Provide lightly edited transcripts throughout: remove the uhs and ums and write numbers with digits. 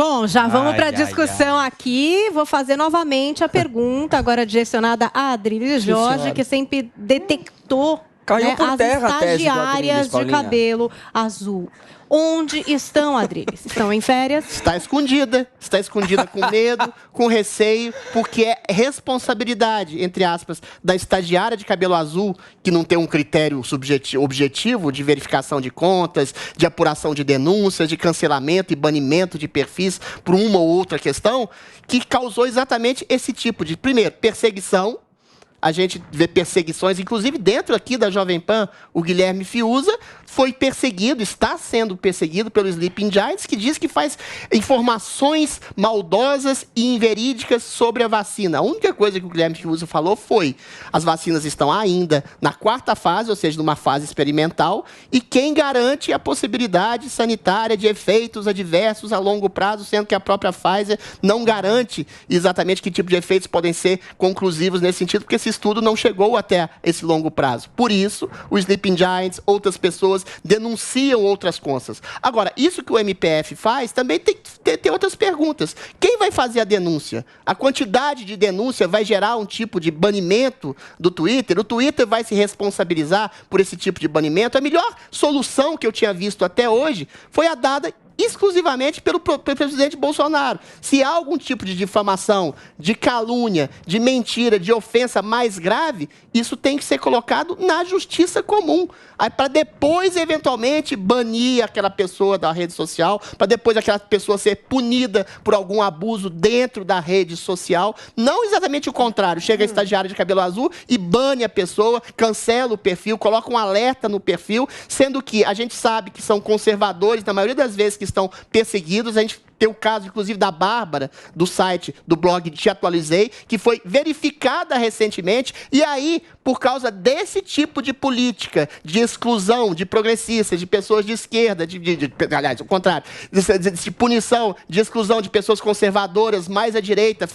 Bom, já vamos para a discussão aqui. Vou fazer novamente a pergunta, agora direcionada a Adriles Jorge, que sempre detectou as estagiárias de cabelo azul. Onde estão, Adriles? Estão em férias? Está escondida com medo, com receio, porque é responsabilidade, entre aspas, da estagiária de cabelo azul, que não tem um critério objetivo de verificação de contas, de apuração de denúncias, de cancelamento e banimento de perfis por uma ou outra questão, que causou exatamente esse tipo de, primeiro, perseguição. A gente vê perseguições, inclusive dentro aqui da Jovem Pan, o Guilherme Fiuza foi perseguido, está sendo perseguido pelo Sleeping Giants, que diz que faz informações maldosas e inverídicas sobre a vacina. A única coisa que o Guilherme Fiuza falou foi: as vacinas estão ainda na 4ª fase, ou seja, numa fase experimental, e quem garante a possibilidade sanitária de efeitos adversos a longo prazo, sendo que a própria Pfizer não garante exatamente que tipo de efeitos podem ser conclusivos nesse sentido, porque esse estudo não chegou até esse longo prazo. Por isso, o Sleeping Giants, outras pessoas denunciam outras contas. Agora, isso que o MPF faz, também tem que ter outras perguntas. Quem vai fazer a denúncia? A quantidade de denúncia vai gerar um tipo de banimento do Twitter? O Twitter vai se responsabilizar por esse tipo de banimento? A melhor solução que eu tinha visto até hoje foi a dada exclusivamente pelo presidente Bolsonaro. Se há algum tipo de difamação, de calúnia, de mentira, de ofensa mais grave, isso tem que ser colocado na justiça comum. Para depois, eventualmente, banir aquela pessoa da rede social, para depois aquela pessoa ser punida por algum abuso dentro da rede social. Não exatamente o contrário. Chega a estagiária de cabelo azul e bane a pessoa, cancela o perfil, coloca um alerta no perfil, sendo que a gente sabe que são conservadores, na maioria das vezes que estão perseguidos. A gente tem o caso, inclusive, da Bárbara, do site, do blog Te Atualizei, que foi verificada recentemente, e aí, por causa desse tipo de política, de exclusão de progressistas, de pessoas de esquerda, aliás, o contrário, de punição, de exclusão de pessoas conservadoras mais à direita,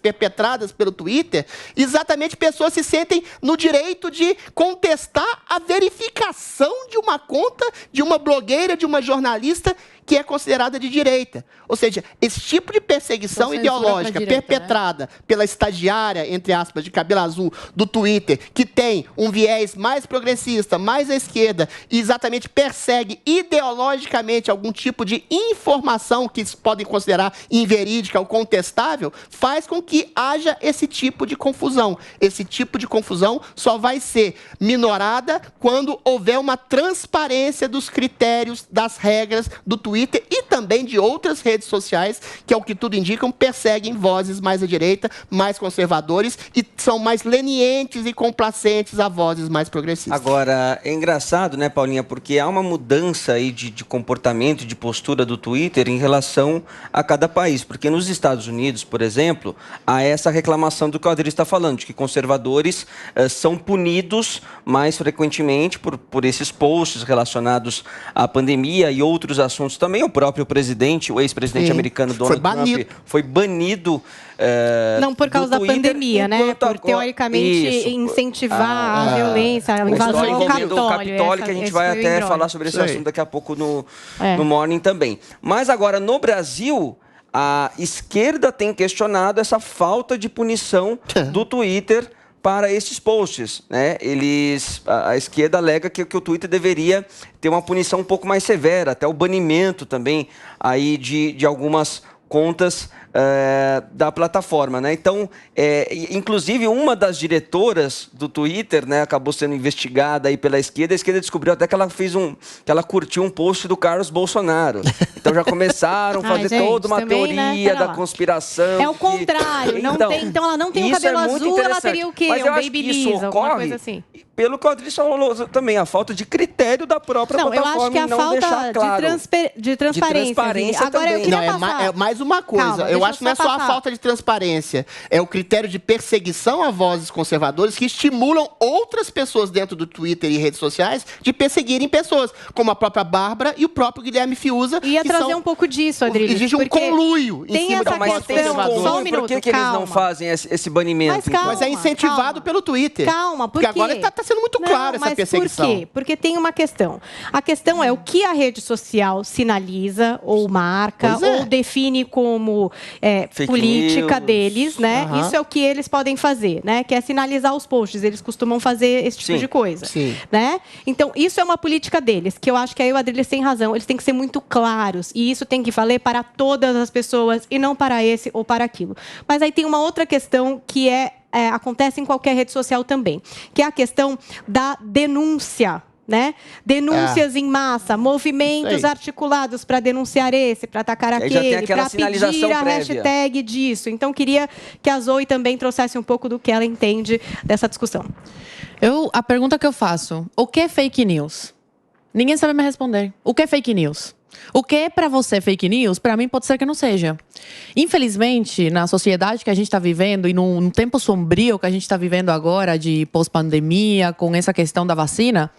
perpetradas pelo Twitter, exatamente pessoas se sentem no direito de contestar a verificação de uma conta, de uma blogueira, de uma jornalista que é considerada de direita. Ou seja, esse tipo de perseguição ideológica perpetrada pela estagiária, entre aspas, de cabelo azul do Twitter, que tem um viés mais progressista, mais à esquerda, e exatamente persegue ideologicamente algum tipo de informação que se podem considerar inverídica ou contestável, faz com que haja esse tipo de confusão. Esse tipo de confusão só vai ser minorada quando houver uma transparência dos critérios, das regras do Twitter e também de outras redes sociais, que, ao que tudo indicam, perseguem vozes mais à direita, mais conservadores e são mais lenientes e complacentes a vozes mais progressistas. Agora, é engraçado, né, Paulinha, porque há uma mudança aí de comportamento, de postura do Twitter em relação a cada país, porque nos Estados Unidos, por exemplo, há essa reclamação do que o Adriles está falando, de que conservadores são punidos mais frequentemente por esses posts relacionados à pandemia e outros assuntos também. O próprio presidente, o ex-presidente americano Donald Trump, foi banido não por causa da Twitter, pandemia, né? Por, teoricamente, incentivar a violência, a invasão ao Capitólio. Que a gente vai até falar sobre esse assunto daqui a pouco no Morning também. Mas agora, no Brasil, a esquerda tem questionado essa falta de punição do Twitter para esses posts, né? A esquerda alega que o Twitter deveria ter uma punição um pouco mais severa, até o banimento também aí de algumas contas da plataforma, né? Então, inclusive, uma das diretoras do Twitter, né, acabou sendo investigada aí pela esquerda. A esquerda descobriu até que ela que ela curtiu um post do Carlos Bolsonaro. Então já começaram a fazer toda uma teoria da conspiração. É o contrário. Então ela não tem o cabelo azul, ela teria o quê? Mas eu acho que isso ocorre, assim. Pelo que o Adriles falou também, a falta de critério da própria plataforma. Eu acho que a falta claro, de transparência. Agora, também. eu queria é mais uma coisa. Calma, eu acho que não é só a falta de transparência. É o critério de perseguição a vozes conservadoras que estimulam outras pessoas dentro do Twitter e redes sociais de perseguirem pessoas, como a própria Bárbara e o próprio Guilherme Fiuza. Ia trazer um pouco disso, Adriles. Existe um conluio em cima da voz conservadora. Só um minuto, por que eles não fazem esse banimento? Mas é incentivado pelo Twitter. Calma, porque agora está sendo muito claro essa perseguição. Por quê? Porque tem uma questão. A questão é o que a rede social sinaliza, ou marca, ou define assumir como política deles, né? Isso é o que eles podem fazer, né? Que é sinalizar os posts. Eles costumam fazer esse tipo de coisa, né? Então, isso é uma política deles, que eu acho que aí o Adriles tem razão. Eles têm que ser muito claros e isso tem que valer para todas as pessoas e não para esse ou para aquilo. Mas aí tem uma outra questão que acontece em qualquer rede social também, que é a questão da denúncia. Né? Denúncias em massa, movimentos articulados para denunciar esse, para atacar aquele, para pedir a hashtag disso. Então, queria que a Zoe também trouxesse um pouco do que ela entende dessa discussão. A pergunta que eu faço, o que é fake news? Ninguém sabe me responder. O que é fake news? O que é para você fake news, para mim pode ser que não seja. Infelizmente, na sociedade que a gente está vivendo e num tempo sombrio que a gente está vivendo agora, de pós-pandemia, com essa questão da vacina,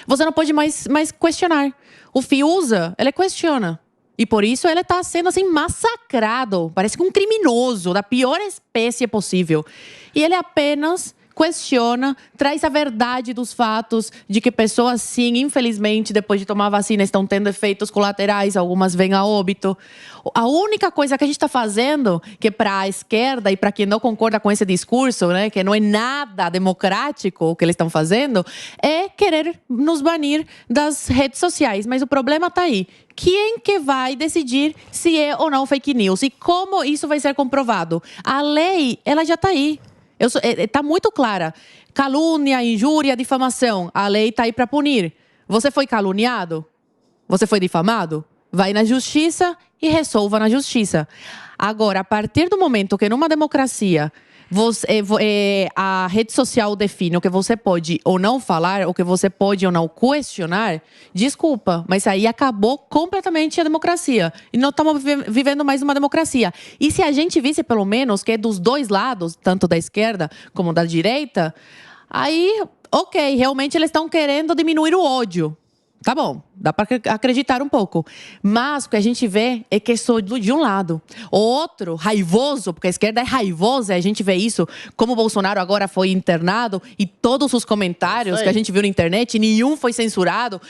você não pode mais questionar. O Fiuza, ele questiona. E por isso ele está sendo assim massacrado. Parece que um criminoso da pior espécie possível. E ele apenas questiona, traz a verdade dos fatos de que pessoas, sim, infelizmente, depois de tomar a vacina, estão tendo efeitos colaterais, algumas vêm a óbito. A única coisa que a gente está fazendo, que para a esquerda e para quem não concorda com esse discurso, né, que não é nada democrático o que eles estão fazendo, é querer nos banir das redes sociais. Mas o problema está aí. Quem que vai decidir se é ou não fake news? E como isso vai ser comprovado? A lei, ela já está aí. Está muito clara. Calúnia, injúria, difamação. A lei está aí para punir. Você foi caluniado? Você foi difamado? Vai na justiça e resolva na justiça. Agora, a partir do momento que numa democracia a rede social define o que você pode ou não falar, o que você pode ou não questionar, desculpa, mas aí acabou completamente a democracia. E não estamos vivendo mais uma democracia. E se a gente visse, pelo menos, que é dos dois lados, tanto da esquerda como da direita, aí, ok, realmente eles estão querendo diminuir o ódio. Tá bom, dá para acreditar um pouco. Mas o que a gente vê é que é só de um lado. O outro, raivoso, porque a esquerda é raivosa, a gente vê isso, como o Bolsonaro agora foi internado e todos os comentários que a gente viu na internet, nenhum foi censurado,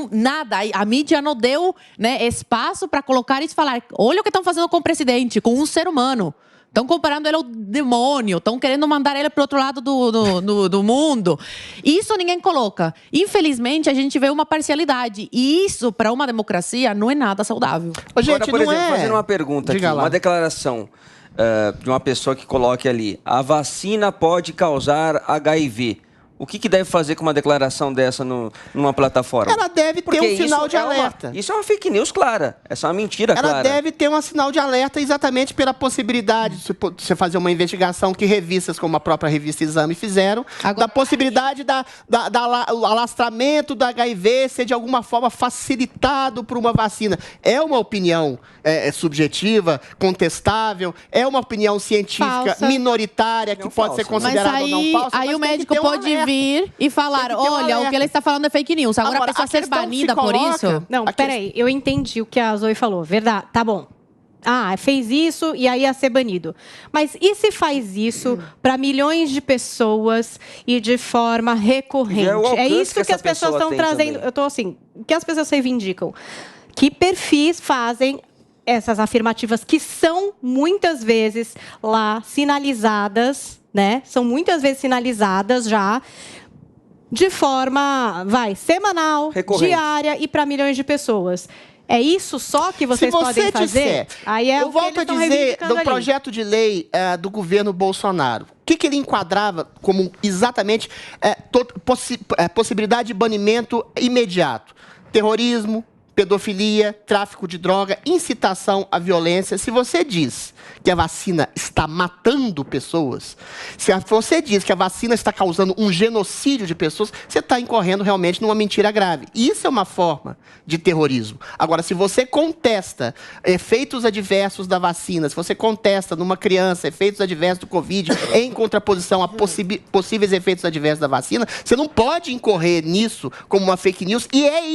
nada. A mídia não deu, né, espaço para colocar isso e falar, olha o que estão fazendo com o presidente, com um ser humano. Estão comparando ele ao demônio, estão querendo mandar ele para o outro lado do mundo. Isso ninguém coloca. Infelizmente, a gente vê uma parcialidade. E isso, para uma democracia, não é nada saudável. Gente, agora, por exemplo, fazendo uma pergunta aqui, uma declaração de uma pessoa que coloque ali, a vacina pode causar HIV. O que deve fazer com uma declaração dessa numa plataforma? Ela deve ter um sinal de alerta. Isso é uma fake news clara. Essa é uma mentira clara. Ela deve ter um sinal de alerta exatamente pela possibilidade de você fazer uma investigação que revistas como a própria revista Exame fizeram, da possibilidade do alastramento do HIV ser de alguma forma facilitado por uma vacina. É uma opinião subjetiva, contestável, é uma opinião científica minoritária que pode ser considerada ou não falsa. Aí o médico pode vir e falar, olha, o que ele está falando é fake news. Agora a pessoa ser banida por isso? Não, peraí, eu entendi o que a Zoe falou. Verdade, tá bom. Fez isso e aí ia ser banido. Mas e se faz isso para milhões de pessoas e de forma recorrente? É isso que as pessoas estão trazendo. Eu estou assim, o que as pessoas reivindicam? Que perfis fazem essas afirmativas que são muitas vezes lá sinalizadas, né? São muitas vezes sinalizadas já de forma, semanal, diária e para milhões de pessoas. É isso só que vocês podem fazer? Aí eu volto a dizer do projeto de lei do governo Bolsonaro. O que ele enquadrava como exatamente possibilidade de banimento imediato? Terrorismo, pedofilia, tráfico de droga, incitação à violência. Se você diz que a vacina está matando pessoas, se você diz que a vacina está causando um genocídio de pessoas, você está incorrendo realmente numa mentira grave. Isso é uma forma de terrorismo. Agora, se você contesta efeitos adversos da vacina, se você contesta numa criança efeitos adversos do Covid em contraposição a possíveis efeitos adversos da vacina, você não pode incorrer nisso como uma fake news, e é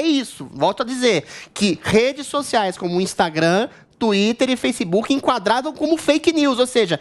isso, volto a dizer, que redes sociais como o Instagram Twitter e Facebook enquadraram como fake news, ou seja,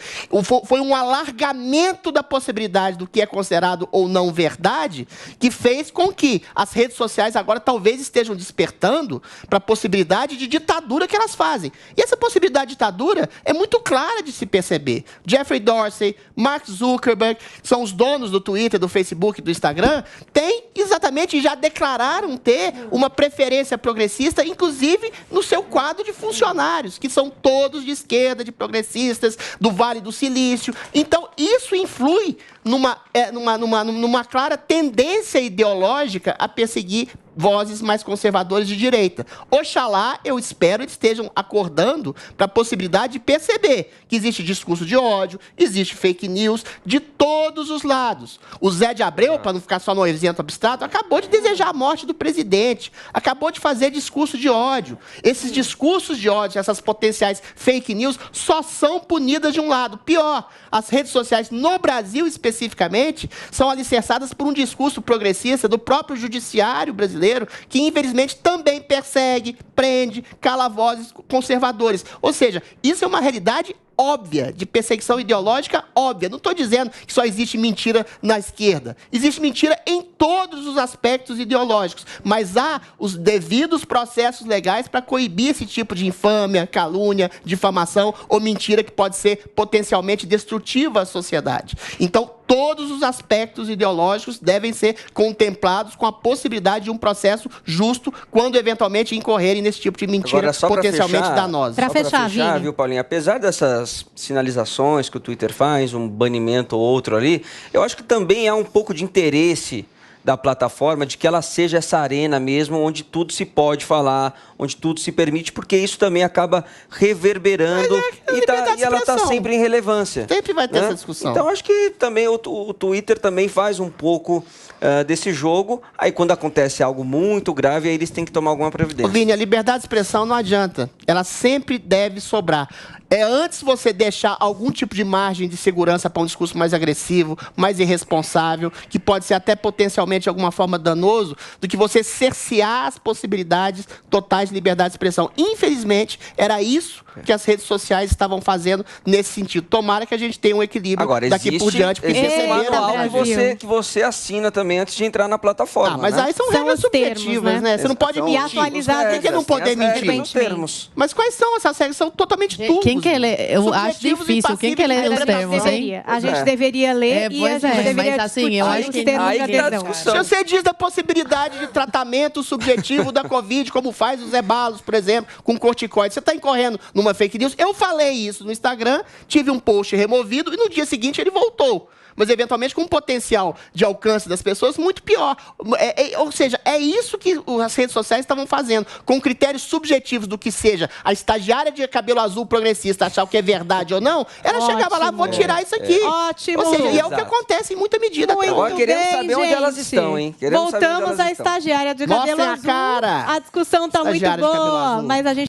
foi um alargamento da possibilidade do que é considerado ou não verdade, que fez com que as redes sociais agora talvez estejam despertando para a possibilidade de ditadura que elas fazem. E essa possibilidade de ditadura é muito clara de se perceber. Jeffrey Dorsey, Mark Zuckerberg, que são os donos do Twitter, do Facebook, do Instagram, têm exatamente, já declararam ter uma preferência progressista, inclusive no seu quadro de funcionários, que são todos de esquerda, de progressistas, do Vale do Silício. Então, isso influi numa clara tendência ideológica a perseguir vozes mais conservadoras de direita. Oxalá, eu espero, eles estejam acordando para a possibilidade de perceber que existe discurso de ódio, existe fake news de todos os lados. O Zé de Abreu, para não ficar só no exemplo abstrato, acabou de desejar a morte do presidente, acabou de fazer discurso de ódio. Esses discursos de ódio, essas potenciais fake news, só são punidas de um lado. Pior, as redes sociais no Brasil, especificamente, são alicerçadas por um discurso progressista do próprio judiciário brasileiro, que infelizmente também persegue, prende, cala vozes conservadores. Ou seja, isso é uma realidade óbvia, de perseguição ideológica óbvia. Não estou dizendo que só existe mentira na esquerda. Existe mentira em todos os aspectos ideológicos, mas há os devidos processos legais para coibir esse tipo de infâmia, calúnia, difamação ou mentira que pode ser potencialmente destrutiva à sociedade. Então, todos os aspectos ideológicos devem ser contemplados com a possibilidade de um processo justo quando eventualmente incorrerem nesse tipo de mentira potencialmente danosa. Para fechar, viu, Paulinho? Apesar dessas sinalizações que o Twitter faz, um banimento ou outro ali, eu acho que também há um pouco de interesse da plataforma de que ela seja essa arena mesmo, onde tudo se pode falar, onde tudo se permite, porque isso também acaba reverberando e ela está sempre em relevância. Sempre vai ter essa discussão. Então, acho que também o Twitter também faz um pouco desse jogo. Aí, quando acontece algo muito grave, aí eles têm que tomar alguma providência. Vini, a liberdade de expressão não adianta. Ela sempre deve sobrar. Antes você deixar algum tipo de margem de segurança para um discurso mais agressivo, mais irresponsável, que pode ser até potencialmente de alguma forma danoso, do que você cercear as possibilidades totais de liberdade de expressão. Infelizmente, era isso que as redes sociais estavam fazendo nesse sentido. Tomara que a gente tenha um equilíbrio agora, daqui por diante. Existe um manual que você assina também antes de entrar na plataforma. Mas aí são regras subjetivas, né? Você não pode me atualizar. Tem que não poder mentir. Mas quais são essas regras? São totalmente turvos. Quem que lê? Eu acho difícil. Quem que lê os termos, hein? A gente deveria ler e a gente deveria mas assim, eu acho que se você diz da possibilidade de tratamento subjetivo da Covid, como faz o Zé Balos, por exemplo, com corticoide, você está incorrendo numa fake news. Eu falei isso no Instagram, tive um post removido e no dia seguinte ele voltou. Mas, eventualmente, com um potencial de alcance das pessoas muito pior. Ou seja, é isso que as redes sociais estavam fazendo, com critérios subjetivos do que seja a estagiária de cabelo azul progressista achar o que é verdade ou não, ela chegava lá, vou tirar isso aqui. Ótimo. Ou seja, e é o que acontece em muita medida. Agora queremos saber onde elas estão, hein? Voltamos à estagiária de cabelo azul. Mostra a cara. A discussão está muito boa, mas a gente